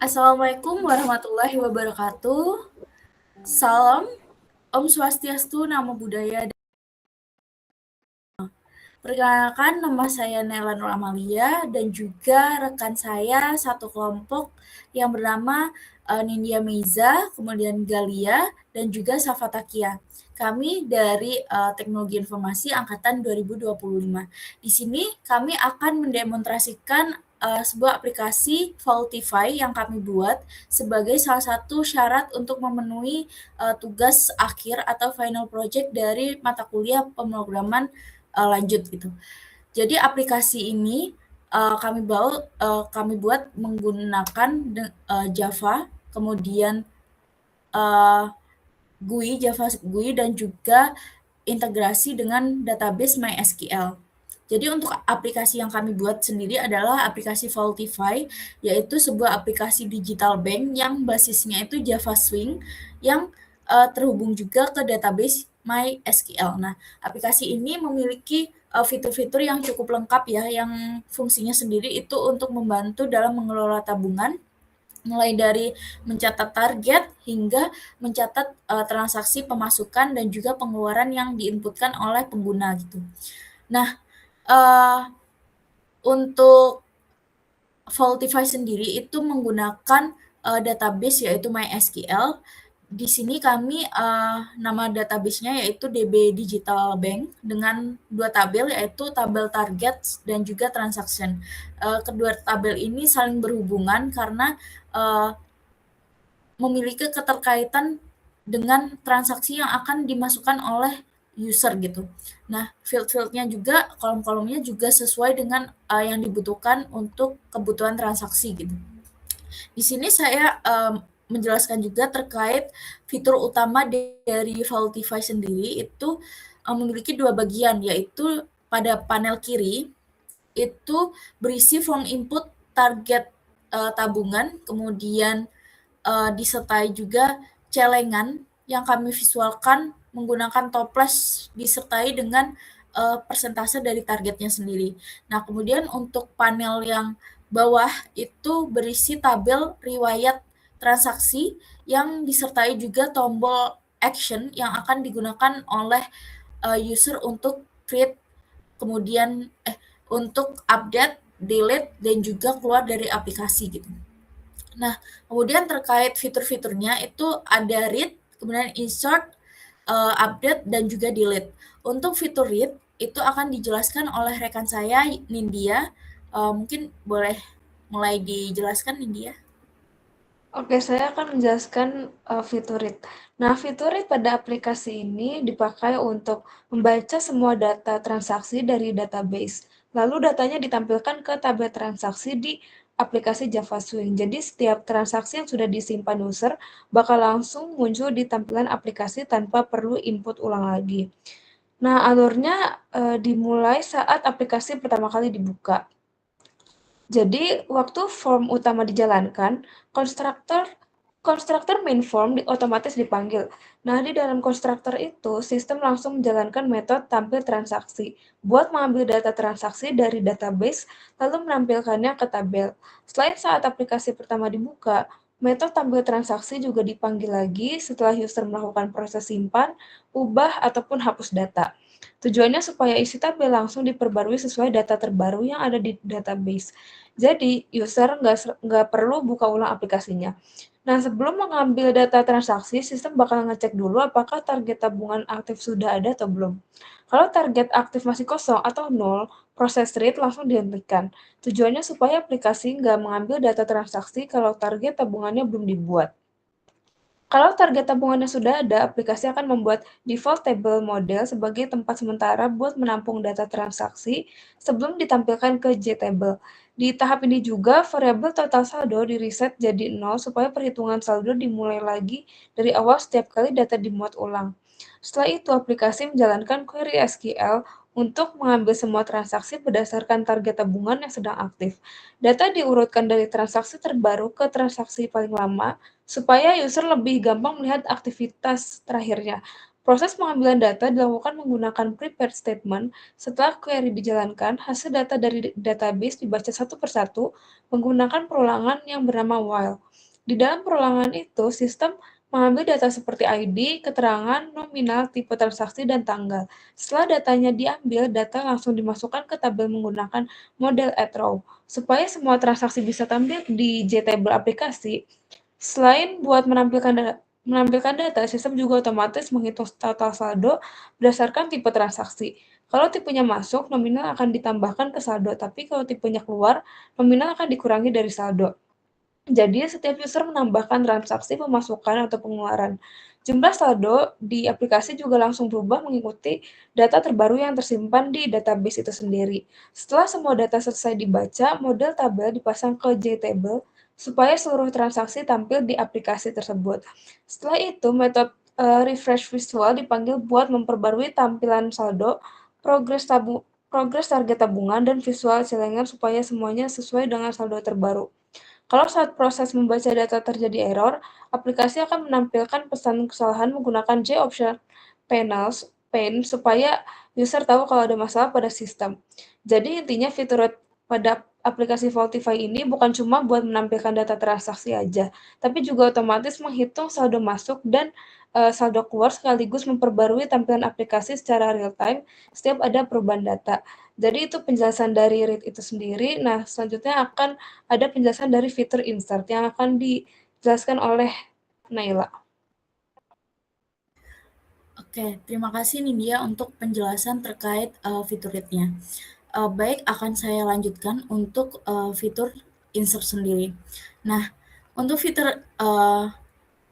Assalamualaikum warahmatullahi wabarakatuh. Salam, Om Swastiastu, Namo Buddhaya. Perkenalkan, nama saya Nela Nur Amalia dan juga rekan saya satu kelompok yang bernama Nindya Meiza, kemudian Galia, dan juga Safatakia. Kami dari Teknologi Informasi Angkatan 2025. Di sini kami akan mendemonstrasikan sebuah aplikasi Vaultify yang kami buat sebagai salah satu syarat untuk memenuhi tugas akhir atau final project dari mata kuliah pemrograman lanjut gitu. Jadi aplikasi ini kami buat menggunakan Java, kemudian GUI, Java GUI dan juga integrasi dengan database MySQL. Jadi untuk aplikasi yang kami buat sendiri adalah aplikasi Vaultify, yaitu sebuah aplikasi digital bank yang basisnya itu Java Swing yang terhubung juga ke database MySQL. Nah, aplikasi ini memiliki fitur-fitur yang cukup lengkap ya, yang fungsinya sendiri itu untuk membantu dalam mengelola tabungan, mulai dari mencatat target hingga mencatat transaksi pemasukan dan juga pengeluaran yang diinputkan oleh pengguna gitu. Nah, untuk Vaultify sendiri itu menggunakan database yaitu MySQL. Di sini kami nama database-nya yaitu DB Digital Bank dengan 2 tabel yaitu tabel target dan juga transaction. Kedua tabel ini saling berhubungan karena memiliki keterkaitan dengan transaksi yang akan dimasukkan oleh user gitu. Nah, field-field-nya juga, kolom-kolomnya juga sesuai dengan yang dibutuhkan untuk kebutuhan transaksi gitu. Di sini saya menjelaskan juga terkait fitur utama dari Vaultify sendiri itu memiliki 2 bagian, yaitu pada panel kiri itu berisi form input target tabungan, kemudian disertai juga celengan yang kami visualkan menggunakan toples disertai dengan persentase dari targetnya sendiri. Nah, kemudian untuk panel yang bawah itu berisi tabel riwayat transaksi yang disertai juga tombol action yang akan digunakan oleh user untuk create, kemudian untuk update, delete, dan juga keluar dari aplikasi gitu. Nah, kemudian terkait fitur-fiturnya itu ada read, kemudian insert, update, dan juga delete. Untuk fitur read itu akan dijelaskan oleh rekan saya Nindya. Mungkin boleh mulai dijelaskan Nindya? Oke, saya akan menjelaskan fitur read. Nah, fitur read pada aplikasi ini dipakai untuk membaca semua data transaksi dari database. Lalu datanya ditampilkan ke tabel transaksi di aplikasi Java Swing. Jadi setiap transaksi yang sudah disimpan user bakal langsung muncul di tampilan aplikasi tanpa perlu input ulang lagi. Nah, alurnya dimulai saat aplikasi pertama kali dibuka. Jadi, waktu form utama dijalankan, konstruktor konstruktor main form otomatis dipanggil. Nah, di dalam konstruktor itu, sistem langsung menjalankan metode tampil transaksi buat mengambil data transaksi dari database, lalu menampilkannya ke tabel. Selain saat aplikasi pertama dibuka, metode tampil transaksi juga dipanggil lagi setelah user melakukan proses simpan, ubah, ataupun hapus data. Tujuannya supaya isi tabel langsung diperbarui sesuai data terbaru yang ada di database. Jadi, user nggak perlu buka ulang aplikasinya. Nah, sebelum mengambil data transaksi, sistem bakal ngecek dulu apakah target tabungan aktif sudah ada atau belum. Kalau target aktif masih kosong atau nol, proses read langsung dihentikan. Tujuannya supaya aplikasi nggak mengambil data transaksi kalau target tabungannya belum dibuat. Kalau target tabungannya sudah ada, aplikasi akan membuat default table model sebagai tempat sementara buat menampung data transaksi sebelum ditampilkan ke JTable. Di tahap ini juga, variabel total saldo di-reset jadi 0 supaya perhitungan saldo dimulai lagi dari awal setiap kali data dimuat ulang. Setelah itu, aplikasi menjalankan query SQL untuk mengambil semua transaksi berdasarkan target tabungan yang sedang aktif. Data diurutkan dari transaksi terbaru ke transaksi paling lama, supaya user lebih gampang melihat aktivitas terakhirnya. Proses pengambilan data dilakukan menggunakan prepared statement. Setelah query dijalankan, hasil data dari database dibaca satu persatu menggunakan perulangan yang bernama while. Di dalam perulangan itu, sistem mengambil data seperti ID, keterangan, nominal, tipe transaksi, dan tanggal. Setelah datanya diambil, data langsung dimasukkan ke tabel menggunakan model at row. Supaya semua transaksi bisa tampil di JTable aplikasi, selain buat menampilkan data, sistem juga otomatis menghitung total saldo berdasarkan tipe transaksi. Kalau tipenya masuk, nominal akan ditambahkan ke saldo, tapi kalau tipenya keluar, nominal akan dikurangi dari saldo. Jadi, setiap user menambahkan transaksi pemasukan atau pengeluaran. Jumlah saldo di aplikasi juga langsung berubah mengikuti data terbaru yang tersimpan di database itu sendiri. Setelah semua data selesai dibaca, model tabel dipasang ke JTable supaya seluruh transaksi tampil di aplikasi tersebut. Setelah itu, metode refresh visual dipanggil buat memperbarui tampilan saldo, progres target tabungan, dan visual celengan supaya semuanya sesuai dengan saldo terbaru. Kalau saat proses membaca data terjadi error, aplikasi akan menampilkan pesan kesalahan menggunakan J-Option pane supaya user tahu kalau ada masalah pada sistem. Jadi intinya fitur pada aplikasi Vaultify ini bukan cuma buat menampilkan data transaksi aja, tapi juga otomatis menghitung saldo masuk dan saldo keluar sekaligus memperbarui tampilan aplikasi secara real time setiap ada perubahan data. Jadi itu penjelasan dari read itu sendiri. Nah, selanjutnya akan ada penjelasan dari fitur insert yang akan dijelaskan oleh Naila. Oke, terima kasih Nindya untuk penjelasan terkait fitur read-nya. Baik, akan saya lanjutkan untuk fitur insert sendiri. Nah, untuk fitur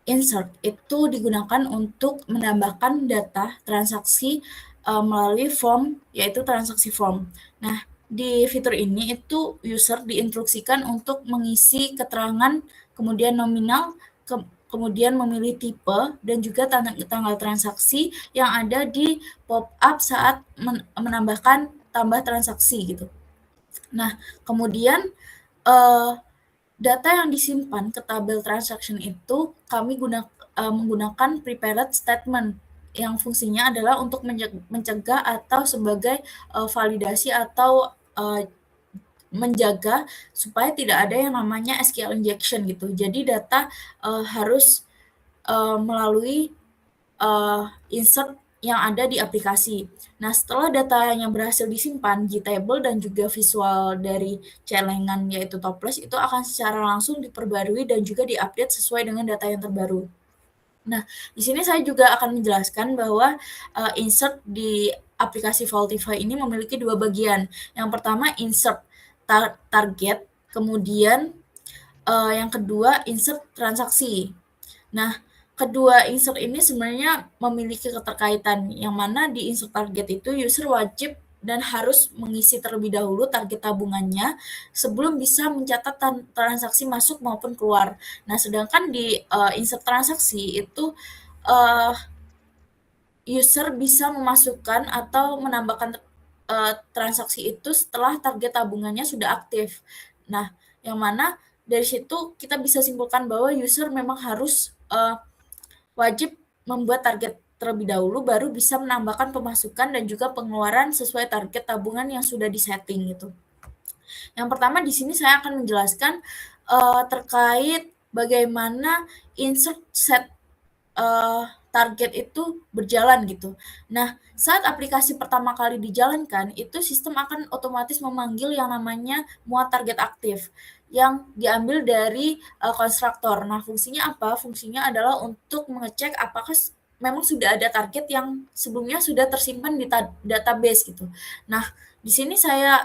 insert itu digunakan untuk menambahkan data transaksi melalui form, yaitu transaksi form. Nah, di fitur ini itu user diinstruksikan untuk mengisi keterangan, kemudian nominal, kemudian memilih tipe, dan juga tanggal transaksi yang ada di pop-up saat menambahkan tambah transaksi gitu. Nah, kemudian data yang disimpan ke tabel transaction itu kami menggunakan prepared statement yang fungsinya adalah untuk mencegah atau sebagai validasi atau menjaga supaya tidak ada yang namanya SQL injection gitu. Jadi data harus melalui insert yang ada di aplikasi. Nah, setelah datanya berhasil disimpan, JTable dan juga visual dari celengan yaitu toples itu akan secara langsung diperbarui dan juga diupdate sesuai dengan data yang terbaru. Nah, di sini saya juga akan menjelaskan bahwa insert di aplikasi Vaultify ini memiliki dua bagian. Yang pertama insert target, kemudian yang kedua insert transaksi. Nah, kedua insert ini sebenarnya memiliki keterkaitan, yang mana di insert target itu user wajib dan harus mengisi terlebih dahulu target tabungannya sebelum bisa mencatat transaksi masuk maupun keluar. Nah, sedangkan di insert transaksi itu uh, user bisa memasukkan atau menambahkan transaksi itu setelah target tabungannya sudah aktif. Nah, yang mana dari situ kita bisa simpulkan bahwa user memang harus wajib membuat target terlebih dahulu baru bisa menambahkan pemasukan dan juga pengeluaran sesuai target tabungan yang sudah disetting gitu. Yang pertama di sini saya akan menjelaskan terkait bagaimana insert set target itu berjalan gitu. Nah, saat aplikasi pertama kali dijalankan, itu sistem akan otomatis memanggil yang namanya muat target aktif yang diambil dari konstruktor. Nah, fungsinya apa? Fungsinya adalah untuk mengecek apakah memang sudah ada target yang sebelumnya sudah tersimpan di database gitu. Nah, di sini saya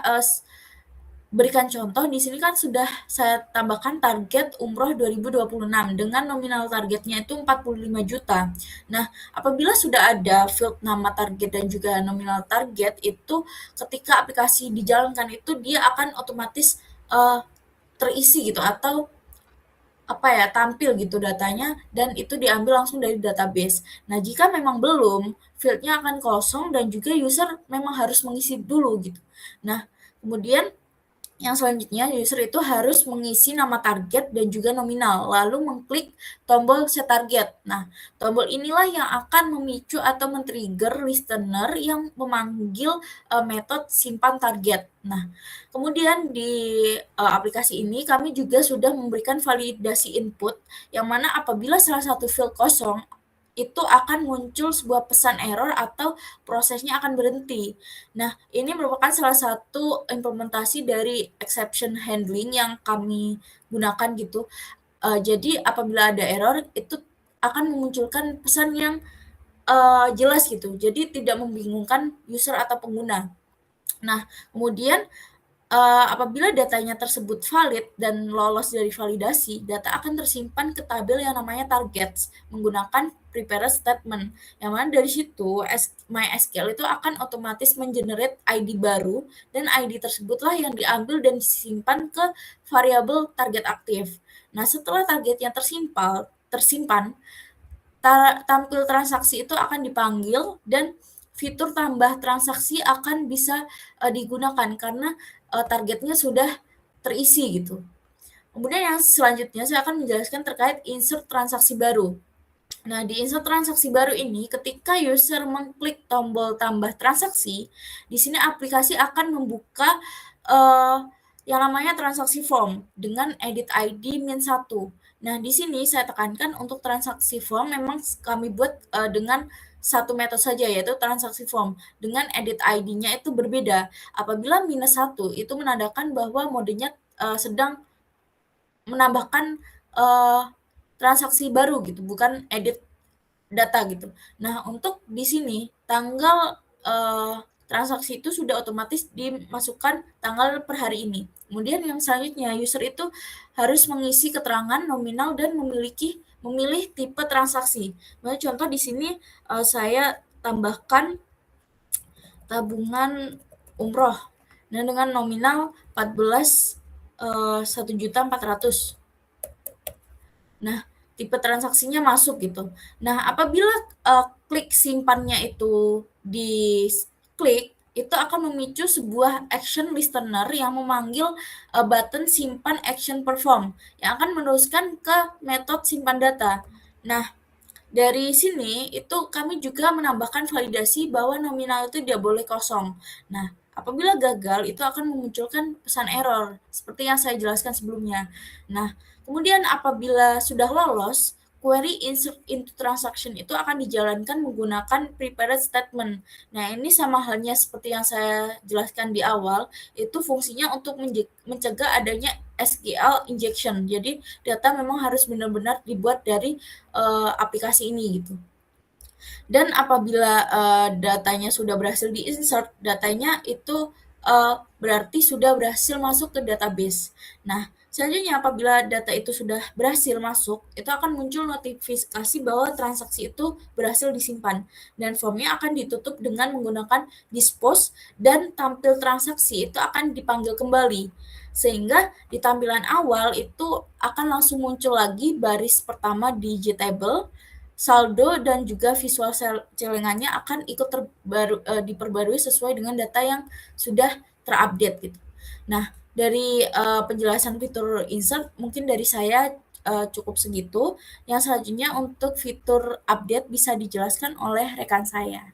berikan contoh, di sini kan sudah saya tambahkan target umroh 2026 dengan nominal targetnya itu 45 juta. Nah, apabila sudah ada field nama target dan juga nominal target itu ketika aplikasi dijalankan itu dia akan otomatis terisi gitu atau tampil gitu datanya dan itu diambil langsung dari database. Nah, jika memang belum, fieldnya akan kosong dan juga user memang harus mengisi dulu gitu. Nah, kemudian Yang selanjutnya, user itu harus mengisi nama target dan juga nominal, lalu mengklik tombol set target. Nah, tombol inilah yang akan memicu atau men-trigger listener yang memanggil metode simpan target. Nah, kemudian di aplikasi ini kami juga sudah memberikan validasi input, yang mana apabila salah satu field kosong, itu akan muncul sebuah pesan error atau prosesnya akan berhenti. Nah, ini merupakan salah satu implementasi dari exception handling yang kami gunakan gitu. Jadi apabila ada error, itu akan memunculkan pesan yang, jelas gitu, jadi tidak membingungkan user atau pengguna. Nah, kemudian apabila datanya tersebut valid dan lolos dari validasi, data akan tersimpan ke tabel yang namanya targets menggunakan prepared statement. Yang mana dari situ MySQL itu akan otomatis mengenerate ID baru dan ID tersebutlah yang diambil dan disimpan ke variabel target aktif. Nah, setelah targetnya tersimpan, tampil transaksi itu akan dipanggil dan fitur tambah transaksi akan bisa digunakan karena targetnya sudah terisi gitu. Kemudian yang selanjutnya saya akan menjelaskan terkait insert transaksi baru. Nah, di insert transaksi baru ini, ketika user mengklik tombol tambah transaksi, di sini aplikasi akan membuka uh, yang namanya transaksi form dengan edit ID -1. Nah, di sini saya tekankan untuk transaksi form memang kami buat dengan satu metode saja, yaitu transaksi form. Dengan edit ID-nya itu berbeda. Apabila -1 itu menandakan bahwa modenya sedang menambahkan transaksi baru gitu, bukan edit data gitu. Nah, untuk di sini tanggal transaksi itu sudah otomatis dimasukkan tanggal per hari ini. Kemudian yang selanjutnya user itu harus mengisi keterangan nominal dan memilih tipe transaksi. Nah, contoh di sini saya tambahkan tabungan umroh. Nah, dengan nominal 14 1.400.000. Nah, tipe transaksinya masuk gitu. Nah, apabila klik simpannya itu diklik, itu akan memicu sebuah action listener yang memanggil button simpan action perform yang akan meneruskan ke metode simpan data. Nah, dari sini itu kami juga menambahkan validasi bahwa nominal itu tidak boleh kosong. Nah, apabila gagal itu akan memunculkan pesan error seperti yang saya jelaskan sebelumnya. Nah, kemudian apabila sudah lolos, query insert into transaction itu akan dijalankan menggunakan prepared statement. Nah, ini sama halnya seperti yang saya jelaskan di awal, itu fungsinya untuk mencegah adanya SQL injection. Jadi, data memang harus benar-benar dibuat dari aplikasi ini gitu. Dan apabila datanya sudah berhasil di-insert, datanya itu berarti sudah berhasil masuk ke database. Nah, selanjutnya apabila data itu sudah berhasil masuk, itu akan muncul notifikasi bahwa transaksi itu berhasil disimpan. Dan formnya akan ditutup dengan menggunakan dispose dan tampil transaksi itu akan dipanggil kembali. Sehingga di tampilan awal itu akan langsung muncul lagi baris pertama di JTable, saldo dan juga visual celengannya akan ikut diperbarui sesuai dengan data yang sudah terupdate gitu. Nah, dari penjelasan fitur insert mungkin dari saya cukup segitu. Yang selanjutnya untuk fitur update bisa dijelaskan oleh rekan saya.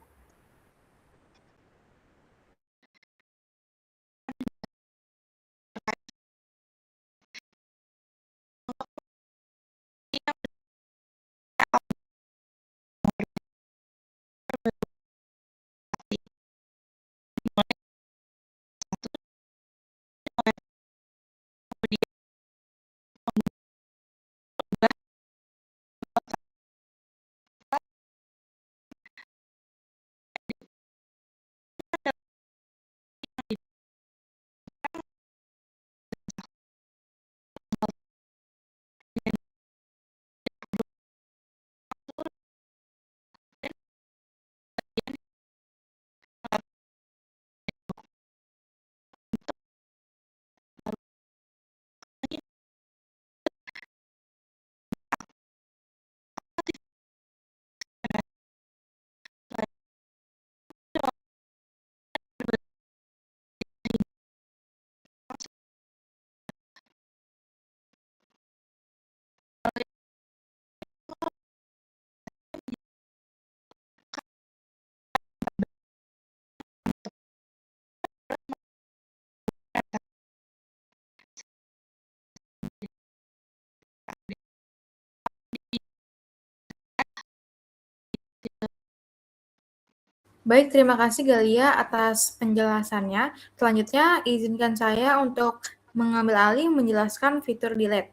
Baik, terima kasih Galia atas penjelasannya. Selanjutnya, izinkan saya untuk mengambil alih menjelaskan fitur delete.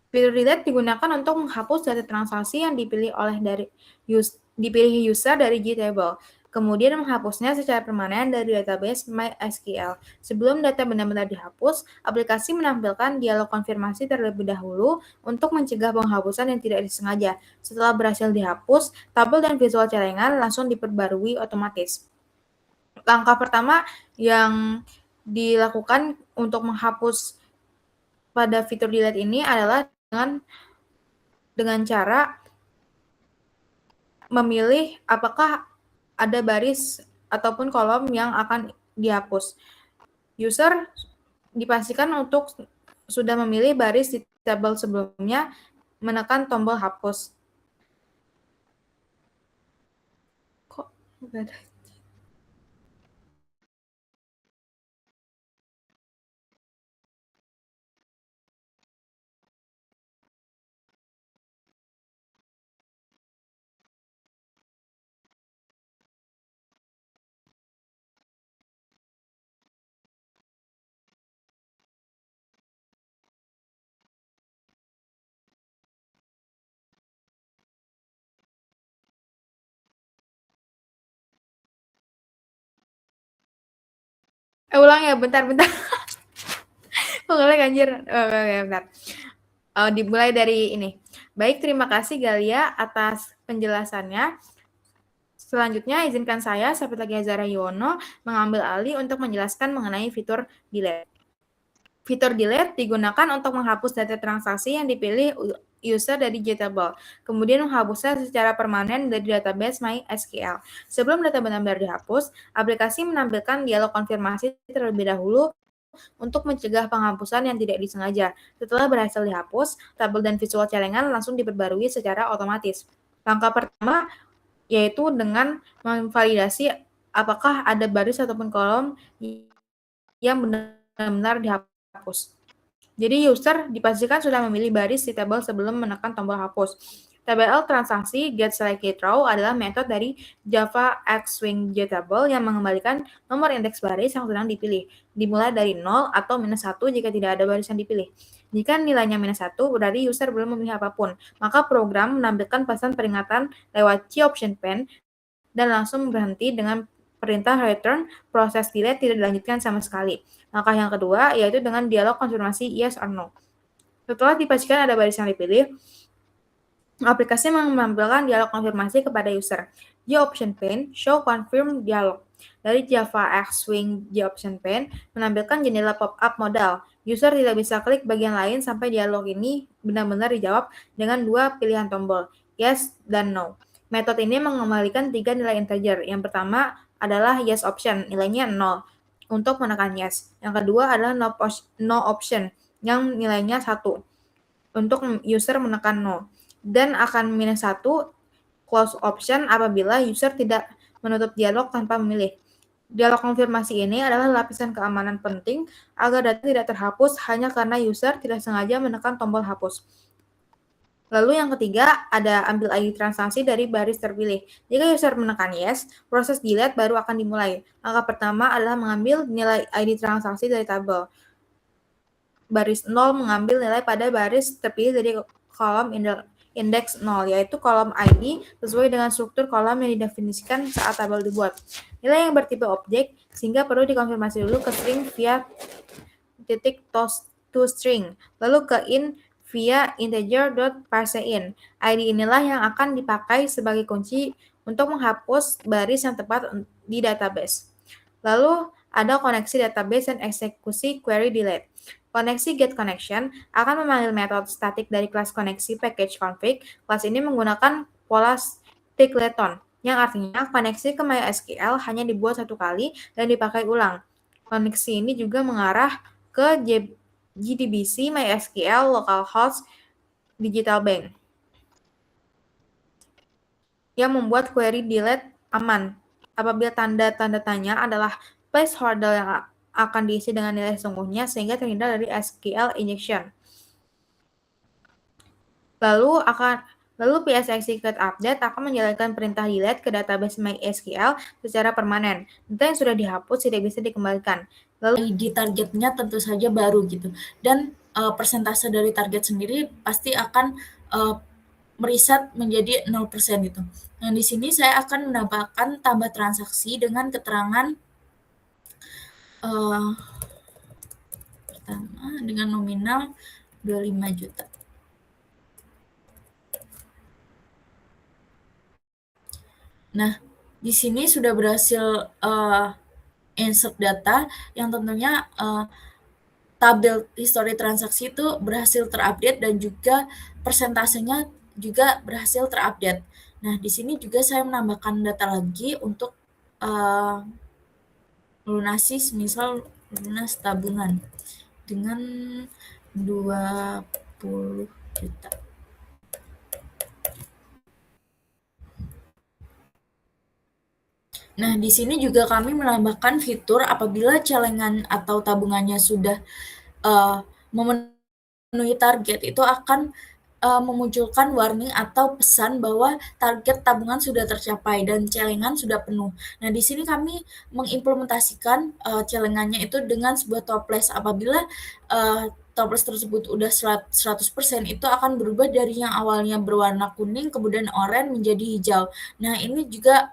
Fitur delete digunakan untuk menghapus data transaksi yang dipilih user dari JTable, kemudian menghapusnya secara permanen dari database MySQL. Sebelum data benar-benar dihapus, aplikasi menampilkan dialog konfirmasi terlebih dahulu untuk mencegah penghapusan yang tidak disengaja. Setelah berhasil dihapus, tabel dan visual celengan langsung diperbarui otomatis. Langkah pertama yang dilakukan untuk menghapus pada fitur delete ini adalah dengan cara memilih apakah ada baris ataupun kolom yang akan dihapus. User dipastikan untuk sudah memilih baris di tabel sebelumnya, menekan tombol hapus. Kok nggak ada? Ulang ya, bentar-bentar. Ngelek anjir. Oke, bentar. Dimulai dari ini. Baik, terima kasih Galia atas penjelasannya. Selanjutnya, izinkan saya, Sapitagi Azara Yono, mengambil alih untuk menjelaskan mengenai fitur delete. Fitur delete digunakan untuk menghapus data transaksi yang dipilih user dari JTable, kemudian menghapusnya secara permanen dari database MySQL. Sebelum data benar-benar dihapus, aplikasi menampilkan dialog konfirmasi terlebih dahulu untuk mencegah penghapusan yang tidak disengaja. Setelah berhasil dihapus, tabel dan visual celengan langsung diperbarui secara otomatis. Langkah pertama yaitu dengan memvalidasi apakah ada baris ataupun kolom yang benar-benar dihapus. Jadi user dipastikan sudah memilih baris di tabel sebelum menekan tombol hapus. TBL transaksi getSelectedRow adalah metode dari Java X-Swing JTable yang mengembalikan nomor indeks baris yang sedang dipilih, dimulai dari 0 atau -1 jika tidak ada baris yang dipilih. Jika nilainya -1, berarti user belum memilih apapun, maka program menampilkan pesan peringatan lewat C-Option pane dan langsung berhenti dengan perintah return, proses delete tidak dilanjutkan sama sekali. Langkah yang kedua yaitu dengan dialog konfirmasi yes or no. Setelah dipastikan ada baris yang dipilih, aplikasi menampilkan dialog konfirmasi kepada user. G-Option pane show confirm dialog. Dari Java X-Swing G-Option pane menampilkan jendela pop-up modal. User tidak bisa klik bagian lain sampai dialog ini benar-benar dijawab dengan dua pilihan tombol, yes dan no. Metode ini mengembalikan 3 nilai integer. Yang pertama adalah yes option, nilainya 0 untuk menekan yes. Yang kedua adalah no option, yang nilainya 1 untuk user menekan no. Dan akan -1 close option apabila user tidak menutup dialog tanpa memilih. Dialog konfirmasi ini adalah lapisan keamanan penting agar data tidak terhapus hanya karena user tidak sengaja menekan tombol hapus. Lalu yang ketiga, ada ambil ID transaksi dari baris terpilih. Jika user menekan yes, proses delete baru akan dimulai. Langkah pertama adalah mengambil nilai ID transaksi dari tabel. Baris 0 mengambil nilai pada baris terpilih dari kolom indeks 0, yaitu kolom ID sesuai dengan struktur kolom yang didefinisikan saat tabel dibuat. Nilai yang bertipe objek, sehingga perlu dikonfirmasi dulu ke string via titik toString, lalu ke int via integer.parseInt. ID inilah yang akan dipakai sebagai kunci untuk menghapus baris yang tepat di database. Lalu ada koneksi database dan eksekusi query delete. Koneksi getConnection akan memanggil metode statik dari kelas koneksi packageConfig. Kelas ini menggunakan pola sticleton, yang artinya koneksi ke MySQL hanya dibuat satu kali dan dipakai ulang. Koneksi ini juga mengarah ke JDBC MySQL localhost digital bank yang membuat query delete aman apabila tanda tanya adalah placeholder yang akan diisi dengan nilai sesungguhnya sehingga terhindar dari SQL injection. Lalu Lalu PS Execute Update akan menjalankan perintah delete ke database MySQL secara permanen. Data yang sudah dihapus tidak bisa dikembalikan. Lalu ID targetnya tentu saja baru gitu. Dan persentase dari target sendiri pasti akan mereset menjadi 0% gitu. Nah, di sini saya akan menambahkan tambah transaksi dengan keterangan pertama dengan nominal 25 juta. Nah, di sini sudah berhasil insert data yang tentunya tabel histori transaksi itu berhasil terupdate dan juga persentasenya juga berhasil terupdate. Nah, di sini juga saya menambahkan data lagi untuk melunasi semisal lunas tabungan dengan 20 juta. Nah, di sini juga kami menambahkan fitur apabila celengan atau tabungannya sudah memenuhi target, itu akan memunculkan warning atau pesan bahwa target tabungan sudah tercapai dan celengan sudah penuh. Nah, di sini kami mengimplementasikan celengannya itu dengan sebuah toples. Apabila toples tersebut udah 100%, itu akan berubah dari yang awalnya berwarna kuning kemudian oranye menjadi hijau. Nah, ini juga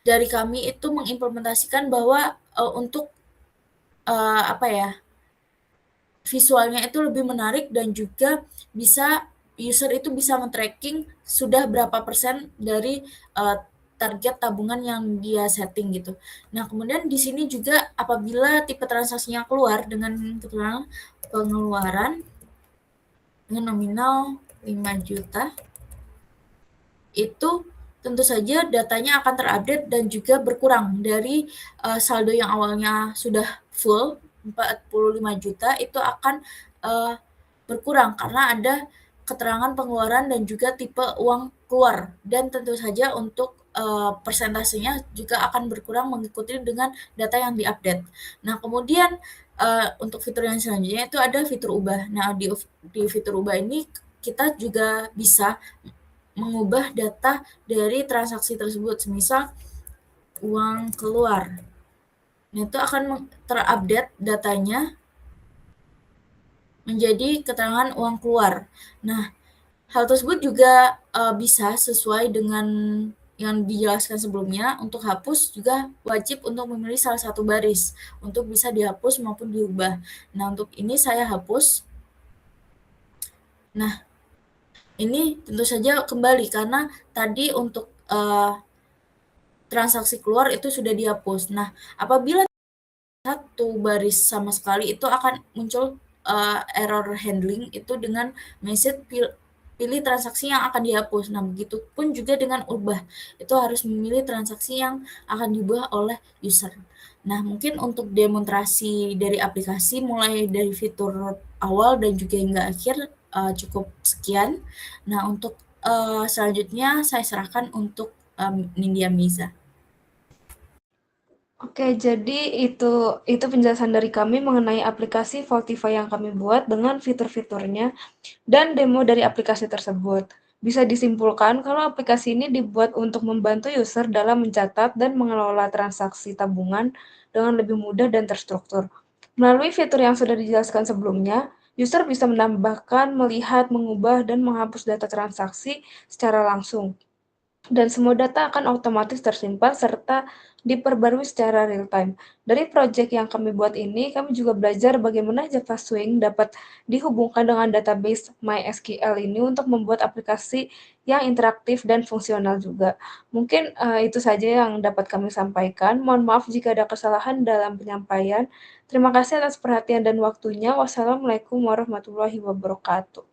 dari kami itu mengimplementasikan bahwa untuk visualnya itu lebih menarik dan juga bisa user itu bisa men-tracking sudah berapa persen dari target tabungan yang dia setting gitu. Nah, kemudian di sini juga apabila tipe transaksinya keluar dengan keterangan pengeluaran dengan nominal 5 juta, itu tentu saja datanya akan terupdate dan juga berkurang dari saldo yang awalnya sudah full 45 juta itu akan berkurang karena ada keterangan pengeluaran dan juga tipe uang keluar, dan tentu saja untuk persentasenya juga akan berkurang mengikuti dengan data yang diupdate. Nah, kemudian untuk fitur yang selanjutnya itu ada fitur ubah. Nah, di fitur ubah ini kita juga bisa mengubah data dari transaksi tersebut, semisal uang keluar. Nah, itu akan terupdate datanya menjadi keterangan uang keluar. Nah, hal tersebut juga bisa sesuai dengan yang dijelaskan sebelumnya. Untuk hapus juga wajib untuk memilih salah satu baris untuk bisa dihapus maupun diubah. Nah, untuk ini saya hapus. Nah, ini tentu saja kembali karena tadi untuk transaksi keluar itu sudah dihapus. Nah, apabila satu baris sama sekali itu akan muncul error handling itu dengan message pilih transaksi yang akan dihapus. Nah, begitupun juga dengan ubah. Itu harus memilih transaksi yang akan diubah oleh user. Nah, mungkin untuk demonstrasi dari aplikasi mulai dari fitur awal dan juga hingga akhir cukup sekian. Nah, untuk selanjutnya saya serahkan untuk Nindya Miza. Oke, jadi itu penjelasan dari kami mengenai aplikasi Vaultify yang kami buat dengan fitur-fiturnya dan demo dari aplikasi tersebut. Bisa disimpulkan kalau aplikasi ini dibuat untuk membantu user dalam mencatat dan mengelola transaksi tabungan dengan lebih mudah dan terstruktur. Melalui fitur yang sudah dijelaskan sebelumnya, user bisa menambahkan, melihat, mengubah, dan menghapus data transaksi secara langsung. Dan semua data akan otomatis tersimpan serta diperbarui secara real-time. Dari proyek yang kami buat ini, kami juga belajar bagaimana Java Swing dapat dihubungkan dengan database MySQL ini untuk membuat aplikasi yang interaktif dan fungsional juga. Mungkin itu saja yang dapat kami sampaikan. Mohon maaf jika ada kesalahan dalam penyampaian. Terima kasih atas perhatian dan waktunya. Wassalamualaikum warahmatullahi wabarakatuh.